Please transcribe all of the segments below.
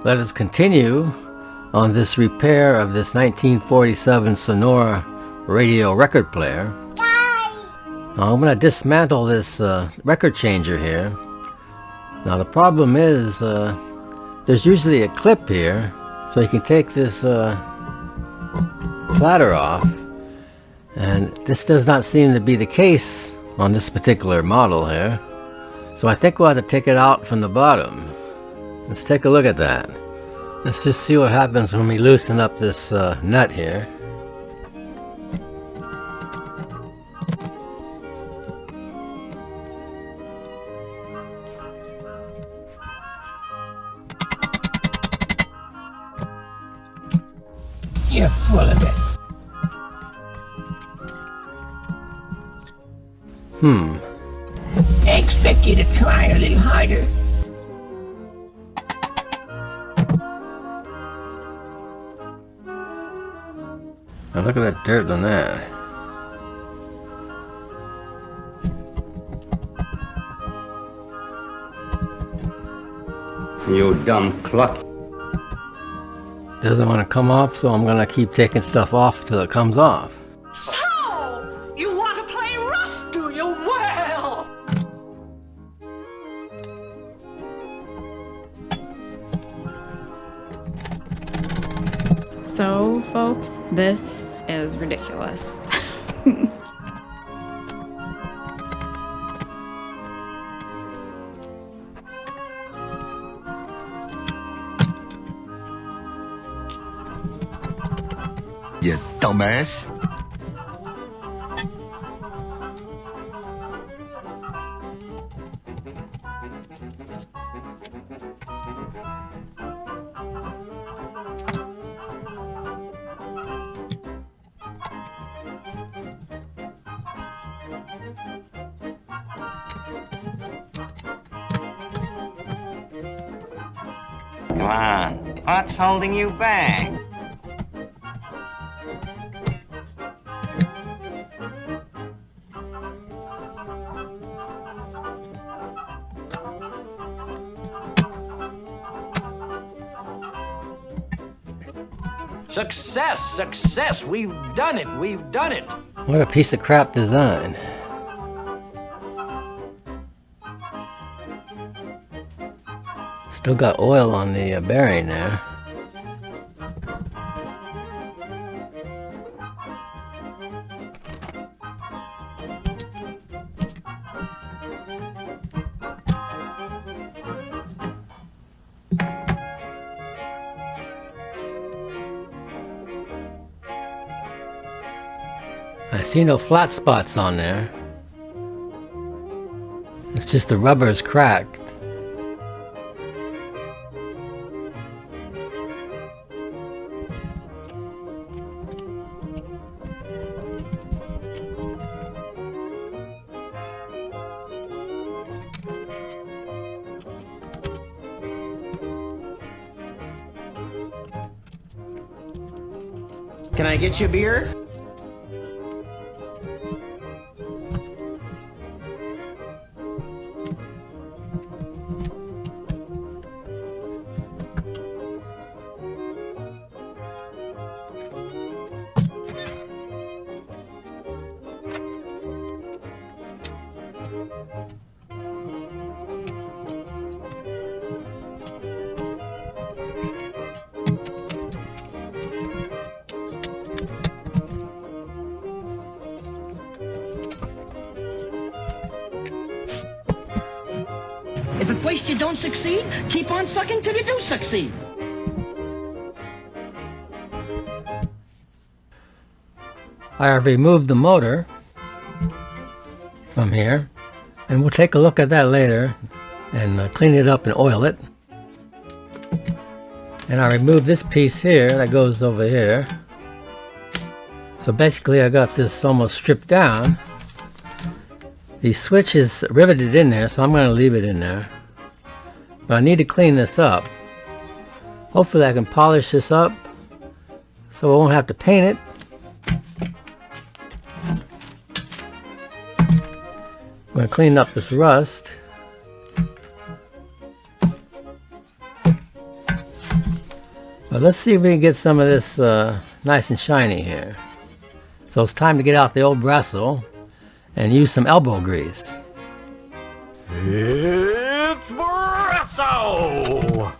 Let us continue on this repair of this 1947 Sonora radio record player. Now I'm going to dismantle this record changer here. Now the problem is there's usually a clip here, so you can take this platter off, and this does not seem to be the case on this particular model here. So I think we'll have to take it out from the bottom. Let's take a look at that. Let's just see what happens when we loosen up this nut here. You're full of it. I expect you to try a little harder. Now look at that dirt on that. You dumb cluck. Doesn't want to come off, so I'm gonna keep taking stuff off till it comes off. So, you want to play rough, do you? Well! So, folks, this is ridiculous. You dumbass. Come on, what's holding you back? Success! Success! We've done it! We've done it! What a piece of crap design. Still got oil on the bearing there. I see no flat spots on there. It's just the rubber's cracked. Can I get you a beer? If at first you don't succeed, keep on sucking till you do succeed. I have removed the motor from here, and we'll take a look at that later and clean it up and oil it. And I removed this piece here that goes over here. So basically I got this almost stripped down. The switch is riveted in there, so I'm going to leave it in there. But I need to clean this up. Hopefully I can polish this up so I won't have to paint it. I'm going to clean up this rust. But let's see if we can get some of this nice and shiny here. So it's time to get out the old Brestle and use some elbow grease. It's Brestle!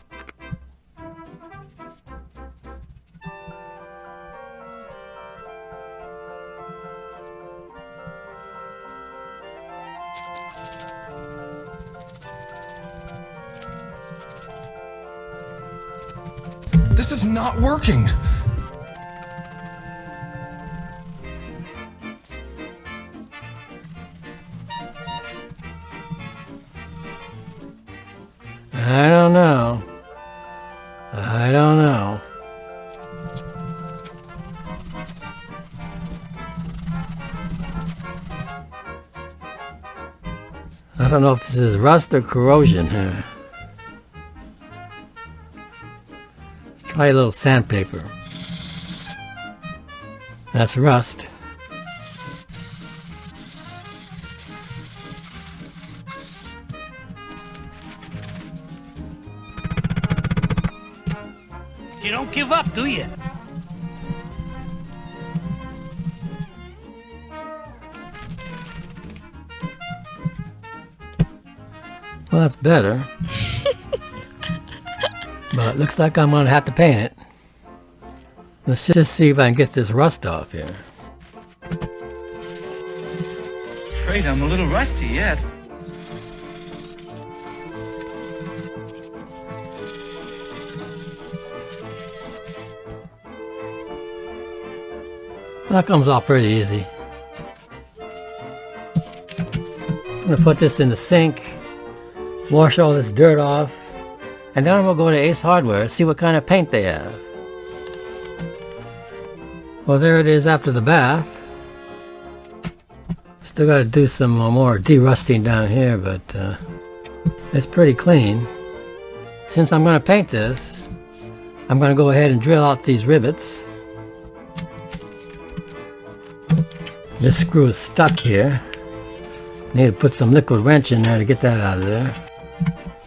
This is not working! I don't know. I don't know. I don't know if this is rust or corrosion here. Let's try a little sandpaper. That's rust. You don't give up, do you? Well, that's better. But it looks like I'm gonna have to paint it. Let's just see if I can get this rust off here. Afraid I'm a little rusty yet. That comes off pretty easy. I'm gonna put this in the sink, wash all this dirt off, and then I'm gonna go to Ace Hardware and see what kind of paint they have. Well, there it is after the bath. Still gotta do some more de-rusting down here, but it's pretty clean. Since I'm gonna paint this, I'm gonna go ahead and drill out these rivets. This screw is stuck here. Need to put some liquid wrench in there to get that out of there.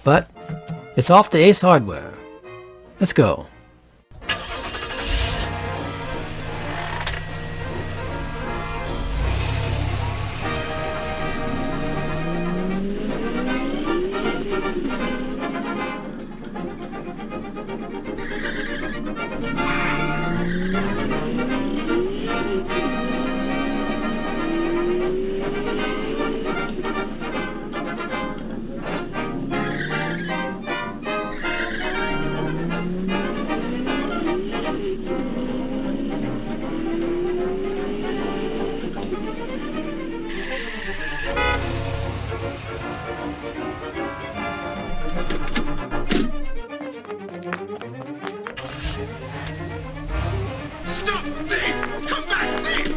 But it's off to Ace Hardware. Let's go. Stop, thief! Come back, thief!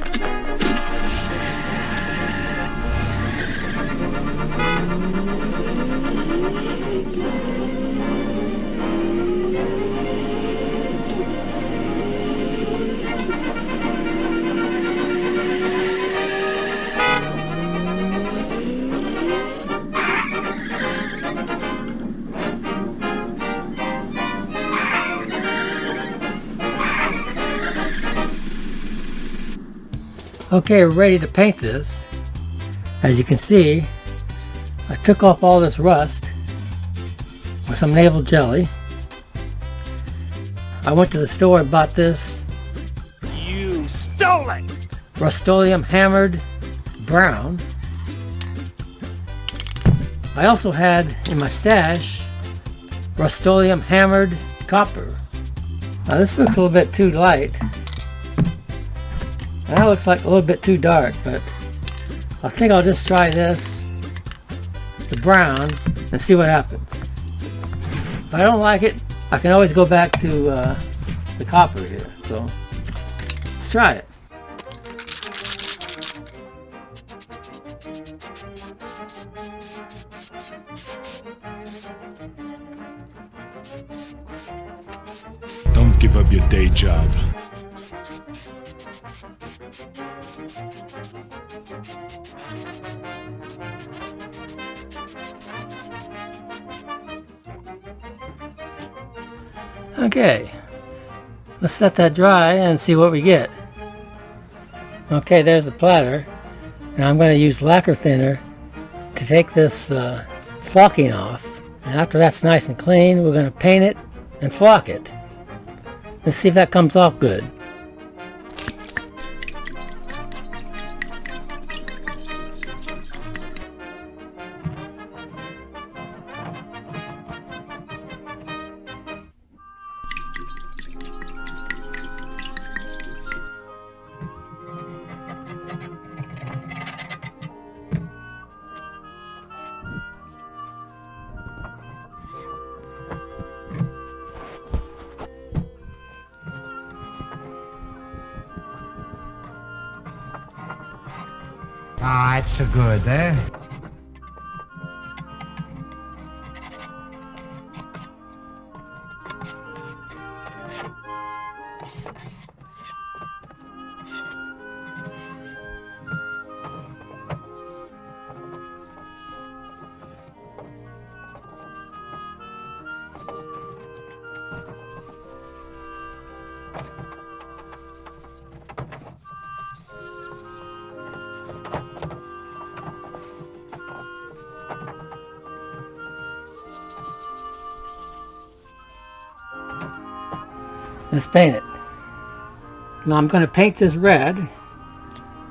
Okay, we're ready to paint this. As you can see, I took off all this rust with some navel jelly. I went to the store and bought this You stole it! Rust-Oleum Hammered Brown. I also had in my stash Rust-Oleum Hammered Copper. Now this looks a little bit too light. That looks like a little bit too dark, but I think I'll just try this, the brown, and see what happens. If I don't like it, I can always go back to the copper here. So let's try it. Don't give up your day job. Okay, Let's let that dry and see what we get. Okay, there's the platter. And I'm going to use lacquer thinner to take this flocking off. And after that's nice and clean, we're going to paint it and flock it. Let's see if that comes off good. Ah, it's so good, eh? Let's paint it. Now I'm going to paint this red.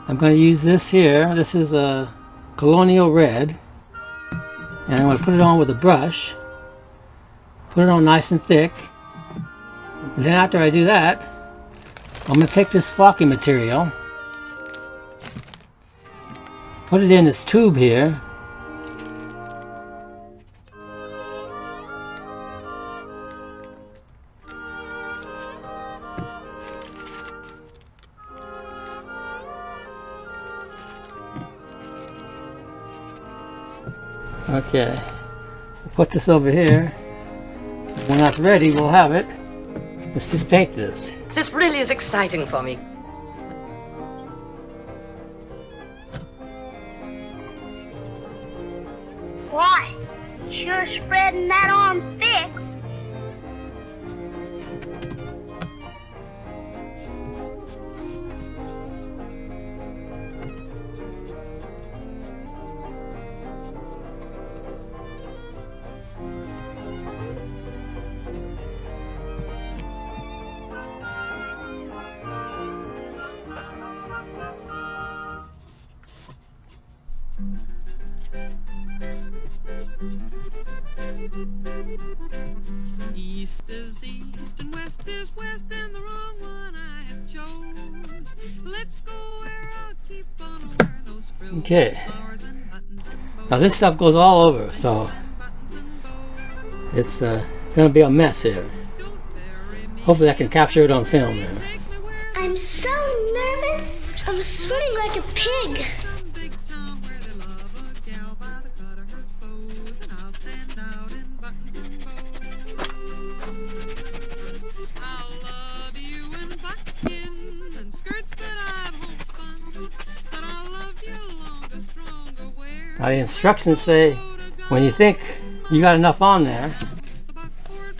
I'm going to use this here. This is a Colonial Red. And I'm going to put it on with a brush. Put it on nice and thick. And then after I do that, I'm going to take this flocking material. Put it in this tube here. Okay, we'll put this over here. When that's ready, we'll have it. Let's just paint this. This really is exciting for me. Why? Sure spreading that arm thick. East is east and west is west, and the wrong one I have chose. Let's go where I'll keep on wearing those frills. Okay. Now this stuff goes all over, so it's gonna be a mess here. Hopefully I can capture it on film here. I'm so nervous. I'm sweating like a pig. Now the instructions say when you think you got enough on there,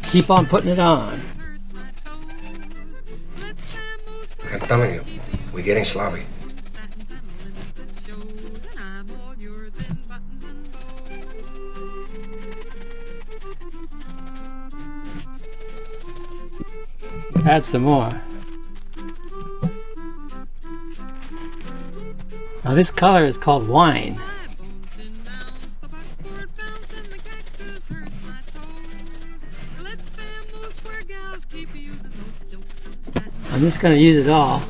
keep on putting it on. I'm telling you, we're getting sloppy. Add some more. Now this color is called wine. I'm just going to use it all.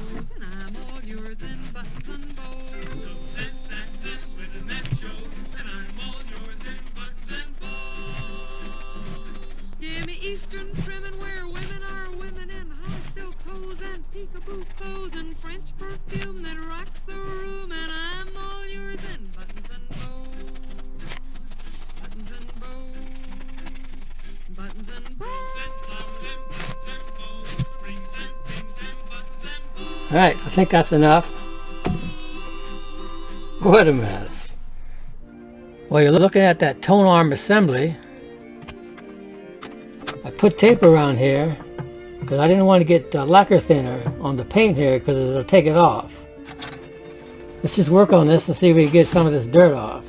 Give me Eastern trimming where women are women in high silk hose and peekaboo clothes and French perfume that rocks the room, and I'm all yours in buttons and bows, buttons and bows, buttons and bows. Alright, I think that's enough. What a mess. While you're looking at that tone arm assembly, I put tape around here because I didn't want to get lacquer thinner on the paint here because it'll take it off. Let's just work on this and see if we can get some of this dirt off.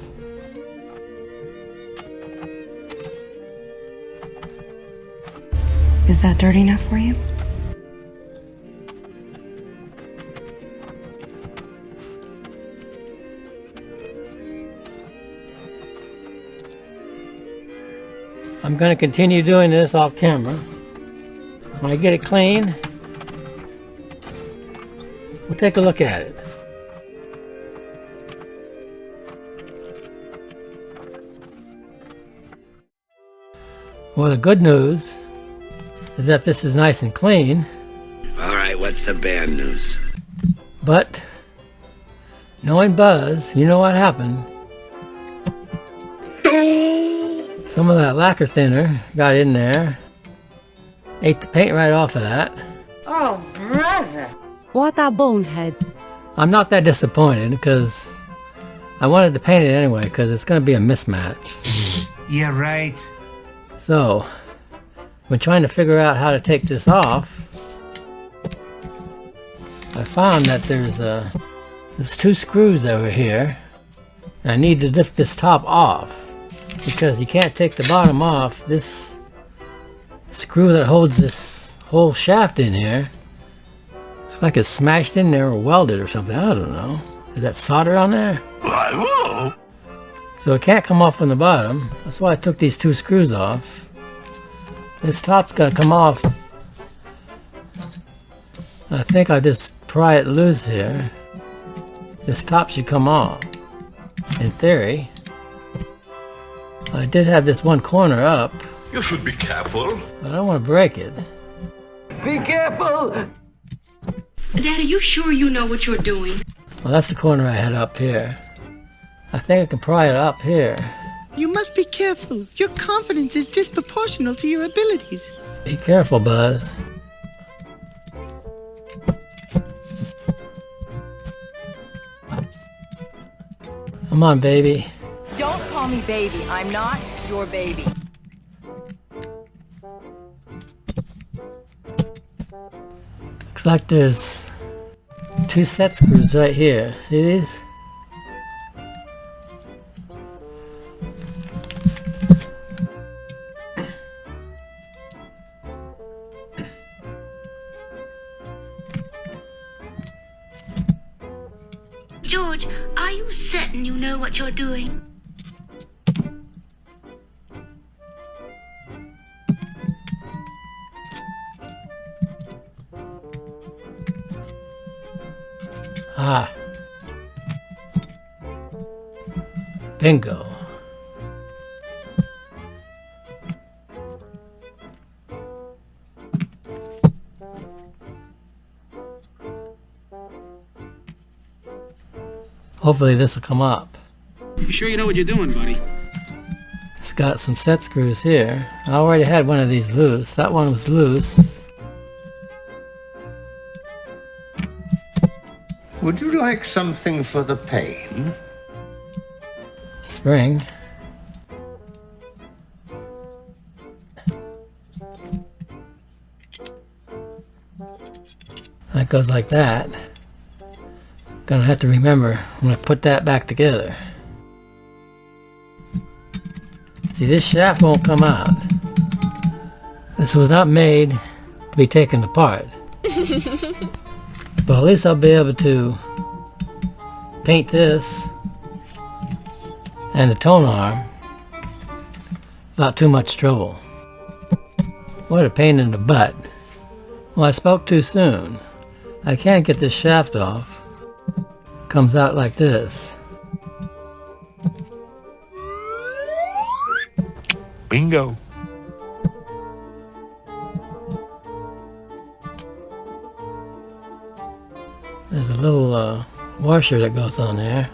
Is that dirty enough for you? I'm going to continue doing this off camera. When I get it clean, we'll take a look at it. Well, the good news is that this is nice and clean. Alright, what's the bad news? But, knowing Buzz, you know what happened. Some of that lacquer thinner got in there. Ate the paint right off of that. Oh, brother. What a bonehead. I'm not that disappointed because I wanted to paint it anyway because it's going to be a mismatch. Yeah, right. So, when trying to figure out how to take this off, I found that there's 2 screws over here. I need to lift this top off because you can't take the bottom off. This screw that holds this whole shaft in here, it's like it's smashed in there or welded or something. I don't know. Is that solder on there? Whoa. So it can't come off from the bottom. That's why I took these 2 screws off. This top's gonna come off. I think I'll just pry it loose here. This top should come off, in theory. I did have this one corner up. You should be careful. I don't want to break it. Be careful! Dad, are you sure you know what you're doing? Well, that's the corner I had up here. I think I can pry it up here. You must be careful. Your confidence is disproportional to your abilities. Be careful, Buzz. Come on, baby. Don't call me baby. I'm not your baby. Looks like there's 2 set screws right here. See these? George, are you certain you know what you're doing? Ah. Bingo. Hopefully this will come up. You sure you know what you're doing, buddy? It's got some set screws here. I already had one of these loose. That one was loose. Would you like something for the pain? Spring. That goes like that. Gonna have to remember when I put that back together. See, this shaft won't come out. This was not made to be taken apart. But at least I'll be able to paint this and the tone arm without too much trouble. What a pain in the butt. Well, I spoke too soon. I can't get this shaft off. Comes out like this. Bingo. There's a little washer that goes on there.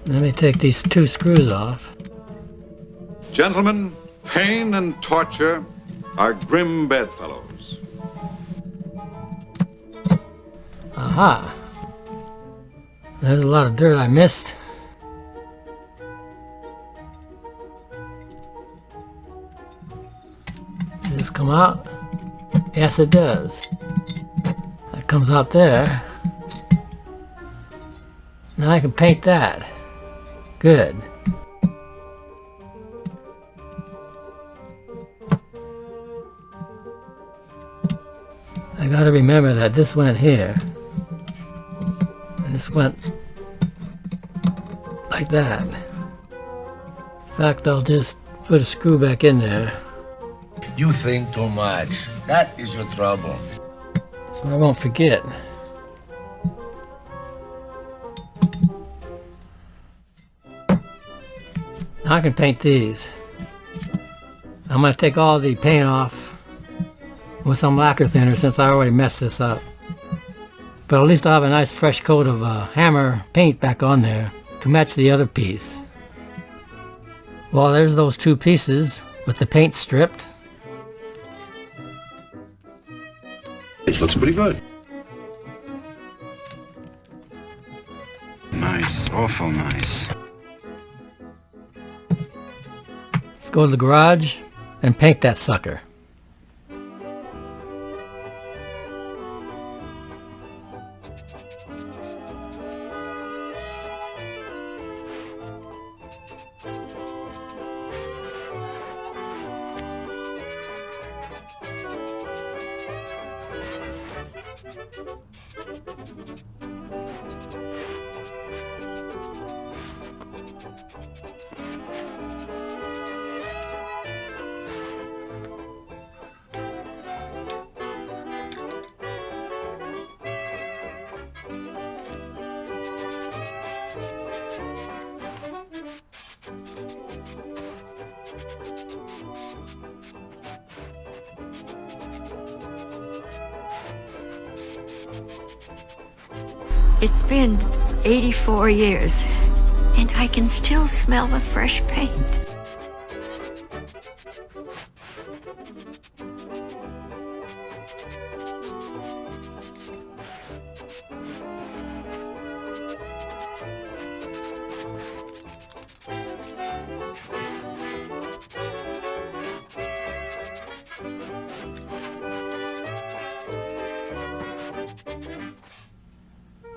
Let me take these 2 screws off. Gentlemen, pain and torture are grim bedfellows. Aha! There's a lot of dirt I missed. come out? Yes, it does. That comes out there. Now I can paint that. Good. I gotta remember that this went here. And this went like that. In fact, I'll just put a screw back in there. You think too much. That is your trouble. So I won't forget. Now I can paint these. I'm going to take all the paint off with some lacquer thinner since I already messed this up. But at least I'll have a nice fresh coat of hammer paint back on there to match the other piece. Well, there's those two pieces with the paint stripped. It looks pretty good. Nice, awful nice. Let's go to the garage and paint that sucker. It's been 84 years, and I can still smell the fresh paint.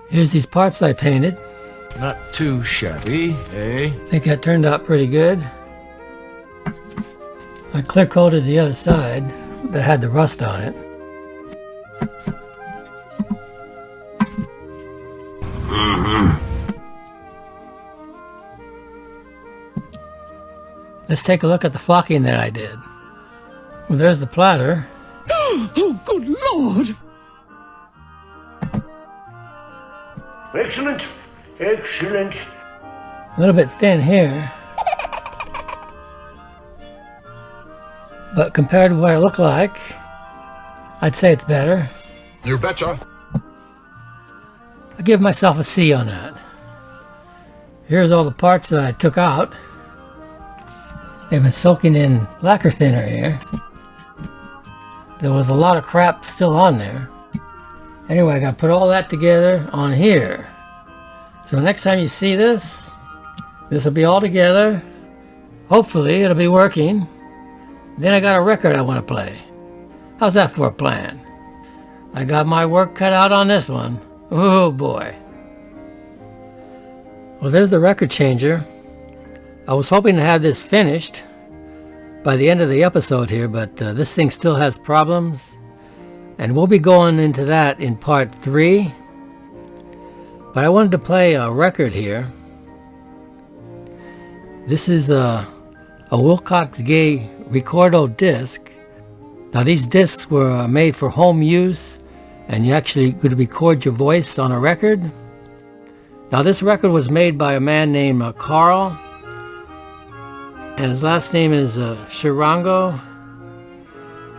Here's these parts I painted. Not too shabby, eh? I think that turned out pretty good. I clear coated the other side that had the rust on it. Let's take a look at the flocking that I did. Well, there's the platter. Oh, good Lord! Excellent. Excellent. A little bit thin here. But compared to what I look like, I'd say it's better. You betcha. I give myself a C on that. Here's all the parts that I took out. They've been soaking in lacquer thinner here. There was a lot of crap still on there. Anyway, I got to put all that together on here. So the next time you see this, this will be all together. Hopefully it'll be working. Then I got a record I want to play. How's that for a plan? I got my work cut out on this one. Oh boy. Well, there's the record changer. I was hoping to have this finished by the end of the episode here, but this thing still has problems. And we'll be going into that in part 3. But I wanted to play a record here. This is a Wilcox Gay Recordo disc. Now these discs were made for home use, and you actually could record your voice on a record. Now this record was made by a man named Carl, and his last name is Chirango.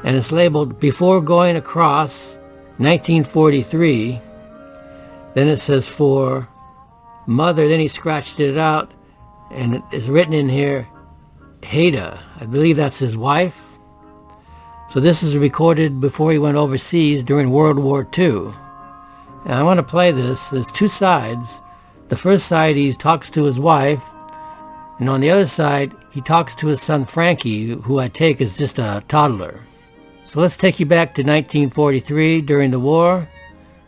And it's labeled Before Going Across 1943. Then it says for Mother. Then he scratched it out and it is written in here Haida. I believe that's his wife. So this is recorded before he went overseas during World War II. And I want to play this. There's two sides. The first side he talks to his wife, and on the other side he talks to his son Frankie, who I take is just a toddler. So let's take you back to 1943 during the war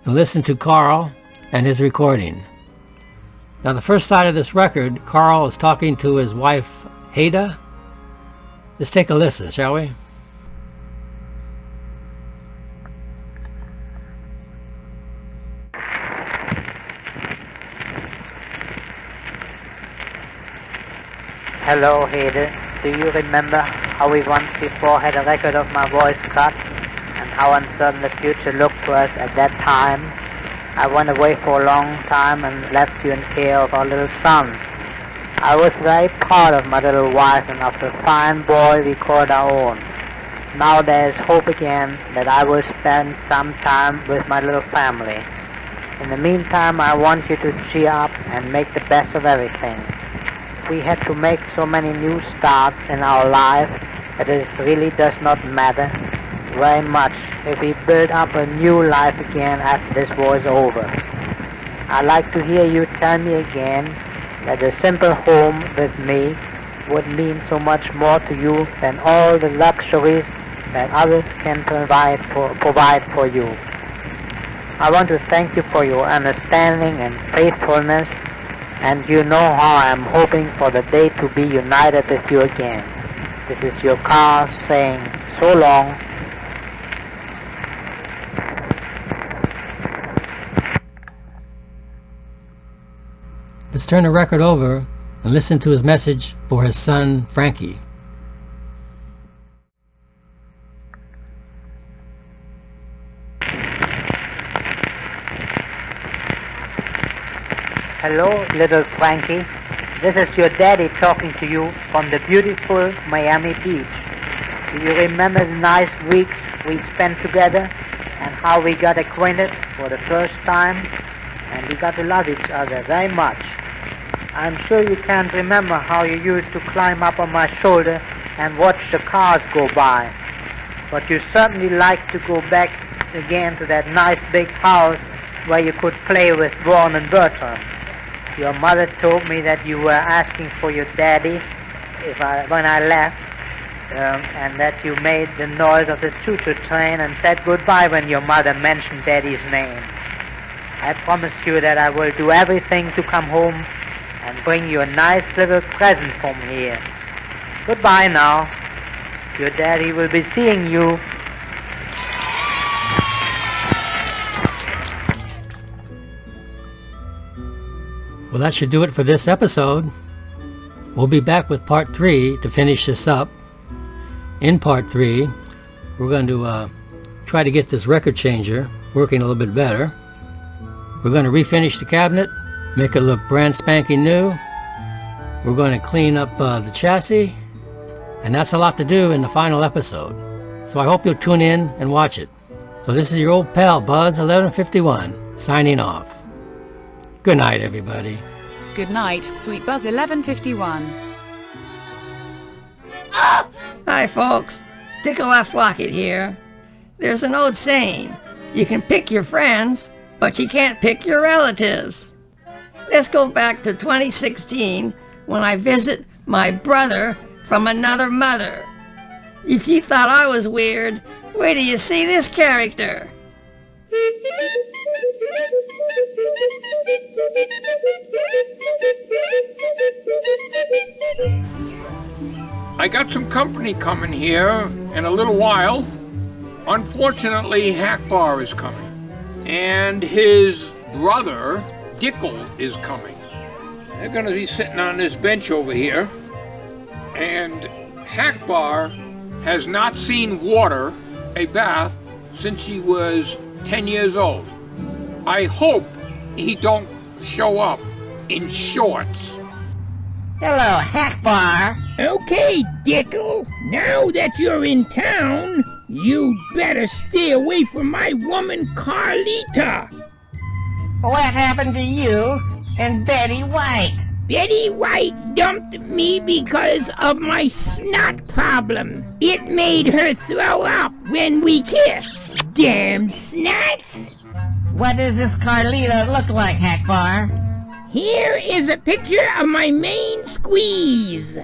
and listen to Carl and his recording. Now the first side of this record, Carl is talking to his wife, Haida. Let's take a listen, shall we? Hello, Haida. Do you remember how we once before had a record of my voice cut and how uncertain the future looked to us at that time? I went away for a long time and left you in care of our little son. I was very proud of my little wife and of the fine boy we called our own. Now there is hope again that I will spend some time with my little family. In the meantime, I want you to cheer up and make the best of everything. We had to make so many new starts in our life that it really does not matter very much if we build up a new life again after this war is over. I'd like to hear you tell me again that a simple home with me would mean so much more to you than all the luxuries that others can provide for you. I want to thank you for your understanding and faithfulness, and you know how I am hoping for the day to be united with you again. This is your Carl saying so long. Let's turn the record over and listen to his message for his son, Frankie. Hello, little Frankie. This is your daddy talking to you from the beautiful Miami Beach. Do you remember the nice weeks we spent together and how we got acquainted for the first time? And we got to love each other very much. I'm sure you can't remember how you used to climb up on my shoulder and watch the cars go by. But you certainly like to go back again to that nice big house where you could play with Vaughn and Bertram. Your mother told me that you were asking for your daddy when I left, and that you made the noise of the choo-choo train and said goodbye when your mother mentioned daddy's name. I promise you that I will do everything to come home and bring you a nice little present from here. Goodbye now. Your daddy will be seeing you. Well, that should do it for this episode. We'll be back with part 3 to finish this up. In part 3, we're going to try to get this record changer working a little bit better. We're going to refinish the cabinet, make it look brand spanking new. We're going to clean up the chassis, and that's a lot to do in the final episode. So I hope you'll tune in and watch it. So this is your old pal Buzz 1151 signing off. Good night, everybody. Good night, Sweet Buzz 1151. Hi, folks. Tickle-Off Flockett here. There's an old saying, you can pick your friends, but you can't pick your relatives. Let's go back to 2016 when I visit my brother from another mother. If you thought I was weird, wait till you see this character. I got some company coming here in a little while. Unfortunately, Hackbar is coming. And his brother, Dickel, is coming. They're going to be sitting on this bench over here. And Hackbar has not seen water, a bath, since he was 10 years old. I hope he don't show up in shorts. Hello, Hackbar. Okay, Dickel. Now that you're in town, you'd better stay away from my woman, Carlita. What happened to you and Betty White? Betty White dumped me because of my snot problem. It made her throw up when we kissed. Damn snots! What does this Carlita look like, Hackbar? Here is a picture of my main squeeze.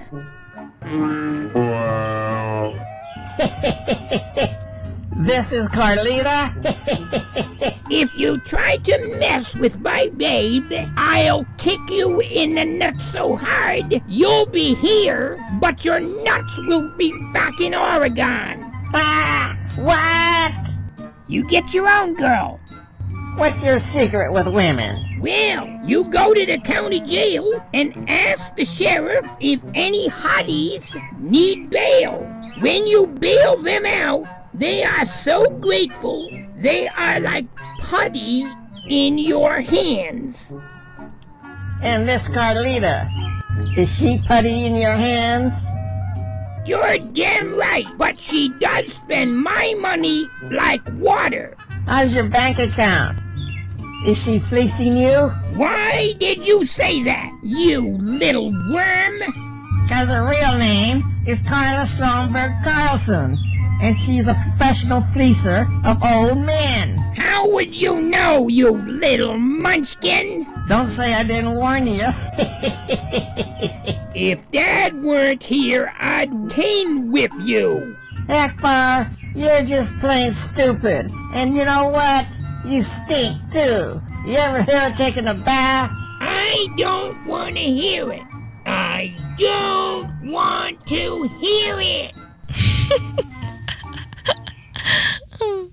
This is Carlita. If you try to mess with my babe, I'll kick you in the nuts so hard you'll be here, but your nuts will be back in Oregon. Ah, what? You get your own girl. What's your secret with women? Well, you go to the county jail and ask the sheriff if any hotties need bail. When you bail them out, they are so grateful, they are like putty in your hands. And this Carlita, is she putty in your hands? You're damn right, but she does spend my money like water. How's your bank account? Is she fleecing you? Why did you say that, you little worm? 'Cause her real name is Carla Stromberg Carlson, and she's a professional fleecer of old men. How would you know, you little munchkin? Don't say I didn't warn you. If Dad weren't here, I'd cane whip you. Akbar, you're just plain stupid. And you know what? You stink too. You ever hear of taking a bath? I don't want to hear it. I don't want to hear it.